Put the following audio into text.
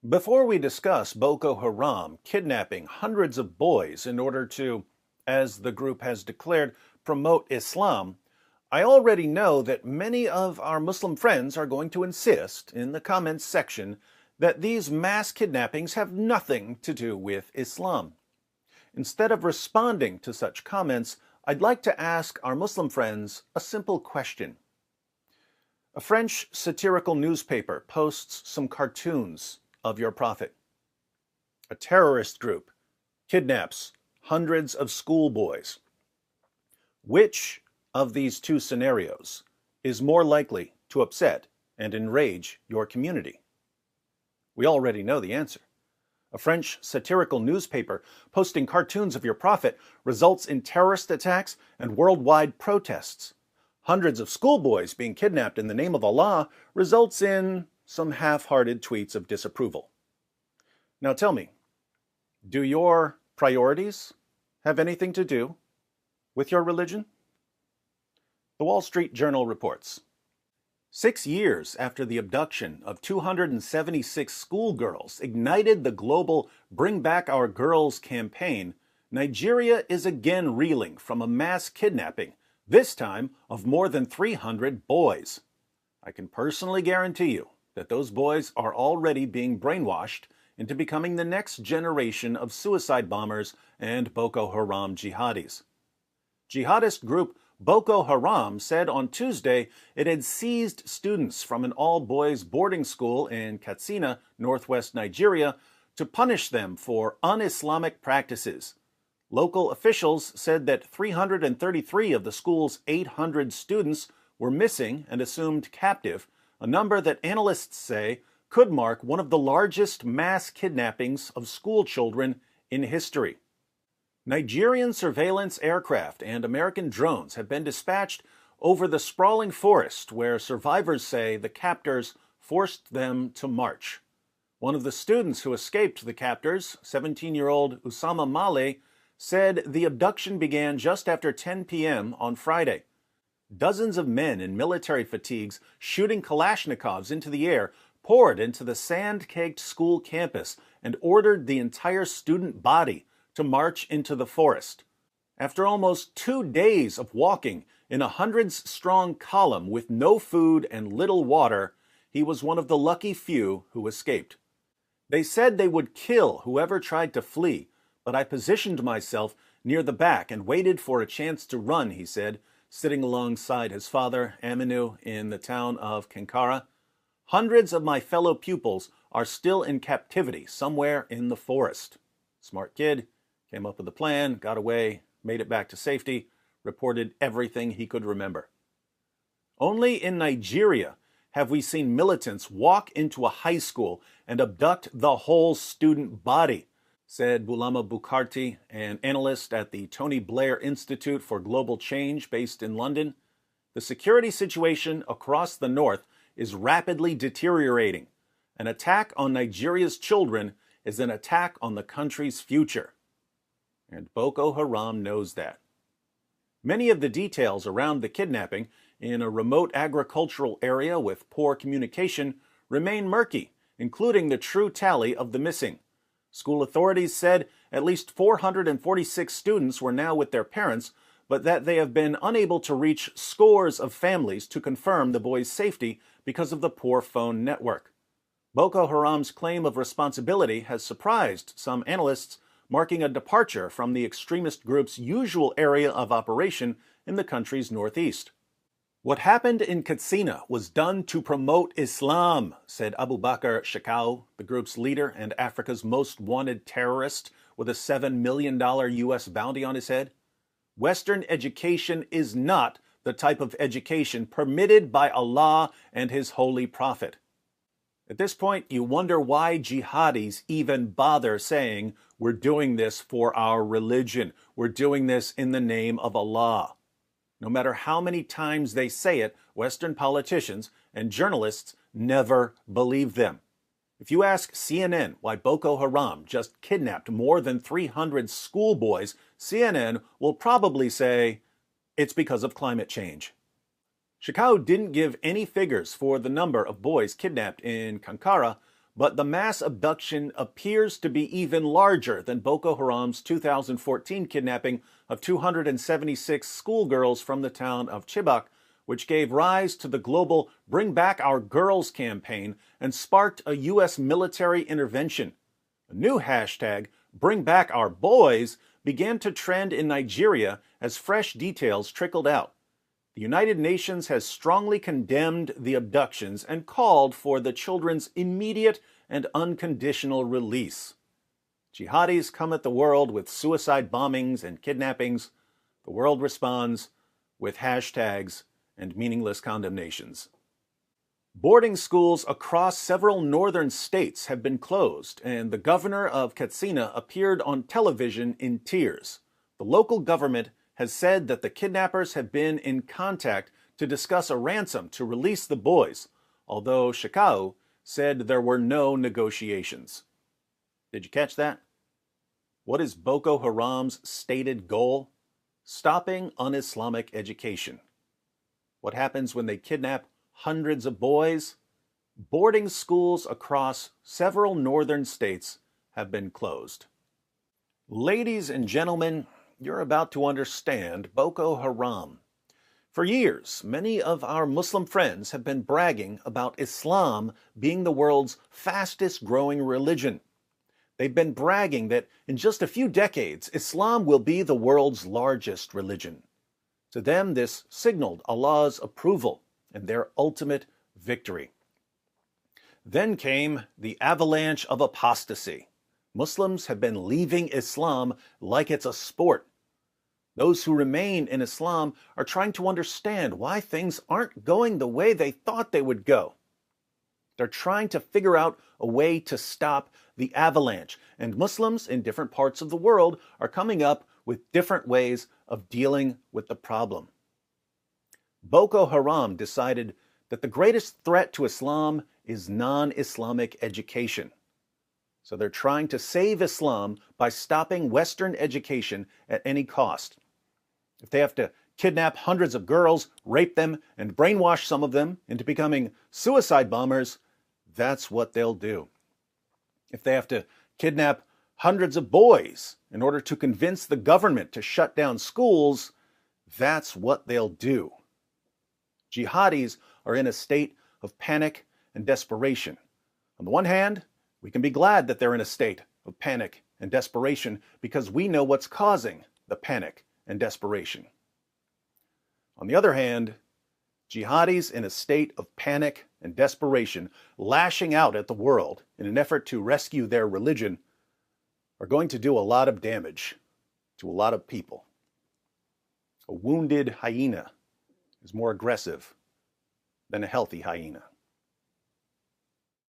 Before we discuss Boko Haram kidnapping hundreds of boys in order to, as the group has declared, promote Islam, I already know that many of our Muslim friends are going to insist in the comments section that these mass kidnappings have nothing to do with Islam. Instead of responding to such comments, I'd like to ask our Muslim friends a simple question. A French satirical newspaper posts some cartoons of your prophet. A terrorist group kidnaps hundreds of schoolboys. Which of these two scenarios is more likely to upset and enrage your community? We already know the answer. A French satirical newspaper posting cartoons of your prophet results in terrorist attacks and worldwide protests. Hundreds of schoolboys being kidnapped in the name of Allah results in some half-hearted tweets of disapproval. Now tell me, do your priorities have anything to do with your religion? The Wall Street Journal reports, 6 years after the abduction of 276 schoolgirls ignited the global Bring Back Our Girls campaign, Nigeria is again reeling from a mass kidnapping, this time of more than 300 boys. I can personally guarantee you that those boys are already being brainwashed into becoming the next generation of suicide bombers and Boko Haram jihadis. Jihadist group Boko Haram said on Tuesday it had seized students from an all-boys boarding school in Katsina, northwest Nigeria, to punish them for un-Islamic practices. Local officials said that 333 of the school's 800 students were missing and assumed captive, a number that analysts say could mark one of the largest mass kidnappings of school children in history. Nigerian surveillance aircraft and American drones have been dispatched over the sprawling forest where survivors say the captors forced them to march. One of the students who escaped the captors, 17-year-old Usama Male, said the abduction began just after 10 p.m. on Friday. Dozens of men in military fatigues shooting Kalashnikovs into the air poured into the sand-caked school campus and ordered the entire student body to march into the forest. After almost 2 days of walking in a hundreds-strong column with no food and little water, he was one of the lucky few who escaped. They said they would kill whoever tried to flee, but I positioned myself near the back and waited for a chance to run, he said, sitting alongside his father, Aminu, in the town of Kankara. Hundreds of my fellow pupils are still in captivity somewhere in the forest. Smart kid, came up with a plan, got away, made it back to safety, reported everything he could remember. Only in Nigeria have we seen militants walk into a high school and abduct the whole student body, said Bulama Bukarti, an analyst at the Tony Blair Institute for Global Change based in London. The security situation across the north is rapidly deteriorating. An attack on Nigeria's children is an attack on the country's future. And Boko Haram knows that. Many of the details around the kidnapping in a remote agricultural area with poor communication remain murky, including the true tally of the missing. School authorities said at least 446 students were now with their parents, but that they have been unable to reach scores of families to confirm the boys' safety because of the poor phone network. Boko Haram's claim of responsibility has surprised some analysts, marking a departure from the extremist group's usual area of operation in the country's northeast. What happened in Katsina was done to promote Islam, said Abubakar Shekau, the group's leader and Africa's most wanted terrorist with a $7 million U.S. bounty on his head. Western education is not the type of education permitted by Allah and His holy prophet. At this point, you wonder why jihadis even bother saying, we're doing this for our religion, we're doing this in the name of Allah. No matter how many times they say it, Western politicians and journalists never believe them. If you ask CNN why Boko Haram just kidnapped more than 300 schoolboys, CNN will probably say, it's because of climate change. Shekau didn't give any figures for the number of boys kidnapped in Kankara, but the mass abduction appears to be even larger than Boko Haram's 2014 kidnapping of 276 schoolgirls from the town of Chibok, which gave rise to the global Bring Back Our Girls campaign and sparked a U.S. military intervention. A new hashtag, Bring Back Our Boys, began to trend in Nigeria as fresh details trickled out. The United Nations has strongly condemned the abductions and called for the children's immediate and unconditional release. Jihadis come at the world with suicide bombings and kidnappings. The world responds with hashtags and meaningless condemnations. Boarding schools across several northern states have been closed, and the governor of Katsina appeared on television in tears. The local government has said that the kidnappers have been in contact to discuss a ransom to release the boys, although Shekau said there were no negotiations. Did you catch that? What is Boko Haram's stated goal? Stopping un-Islamic education. What happens when they kidnap hundreds of boys? Boarding schools across several northern states have been closed. Ladies and gentlemen, you're about to understand Boko Haram. For years, many of our Muslim friends have been bragging about Islam being the world's fastest growing religion. They've been bragging that in just a few decades, Islam will be the world's largest religion. To them, this signaled Allah's approval and their ultimate victory. Then came the avalanche of apostasy. Muslims have been leaving Islam like it's a sport. Those who remain in Islam are trying to understand why things aren't going the way they thought they would go. They're trying to figure out a way to stop the avalanche, and Muslims in different parts of the world are coming up with different ways of dealing with the problem. Boko Haram decided that the greatest threat to Islam is non-Islamic education. So they're trying to save Islam by stopping Western education at any cost. If they have to kidnap hundreds of girls, rape them, and brainwash some of them into becoming suicide bombers, that's what they'll do. If they have to kidnap hundreds of boys in order to convince the government to shut down schools, that's what they'll do. Jihadis are in a state of panic and desperation. On the one hand, we can be glad that they're in a state of panic and desperation because we know what's causing the panic and desperation. On the other hand, jihadis in a state of panic and desperation, lashing out at the world in an effort to rescue their religion, are going to do a lot of damage to a lot of people. A wounded hyena is more aggressive than a healthy hyena.